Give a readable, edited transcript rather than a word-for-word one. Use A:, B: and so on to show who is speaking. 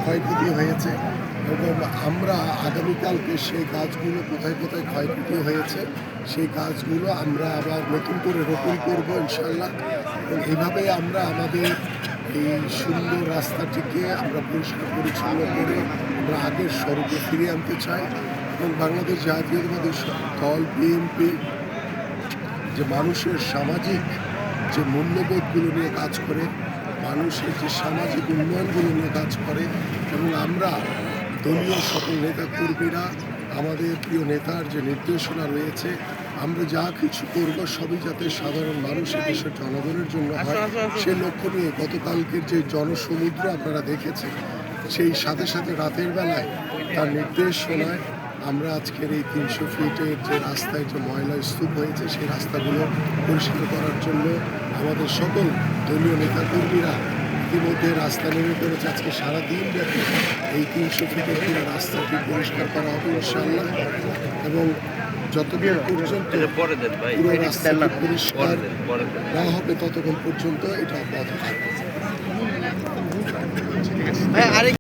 A: ক্ষয়ক্ষতি হয়েছে এবং আমরা আগামীকালকে সেই গাছগুলো কোথায় কোথায় ক্ষয়ক্ষতি হয়েছে সেই গাছগুলো আমরা আবার নতুন করে রোপণ করবো ইনশাল্লাহ। এবং এইভাবে আমরা আমাদের এই সুন্দর রাস্তাটিকে আমরা পরিষ্কার পরিচ্ছন্ন করে আমরা আগের স্বরূপে ফিরিয়ে আনতে চাই। এবং বাংলাদেশ জাতীয়তাবাদী দল বিএনপি যে মানুষের সামাজিক যে মূল্যবোধগুলো নিয়ে কাজ করে, মানুষের যে সামাজিক উন্নয়নগুলো নিয়ে কাজ করে, এবং আমরা দলীয় সকল নেতাকর্মীরা আমাদের প্রিয় নেতার যে নির্দেশনা রয়েছে আমরা যা কিছু করব সবই যাতে সাধারণ মানুষের দেশের জনগণের জন্য হয় সে লক্ষ্য নিয়ে গতকালকের যে জনসমুদ্র আপনারা দেখেছেন সেই সাথে সাথে রাতের বেলায় তার নির্দেশনায় আমরা আজকের এই ৩০০ ফিটের যে রাস্তায় যে ময়লা স্তূপ হয়েছে সেই রাস্তাগুলো পরিষ্কার করার জন্য আমাদের সকল দলীয় নেতাকর্মীরা ইতিমধ্যে রাস্তা নেমে পড়েছে। আজকে সারাদিন ব্যাপী এই ৩০০ ফিটের পুরো রাস্তাটি পরিষ্কার করা হবে ইনশাআল্লাহ। এবং যতদিন পর্যন্ত পুরো রাস্তাটি পরিষ্কার না হবে ততক্ষণ পর্যন্ত এটা অব্যাহত থাকবে।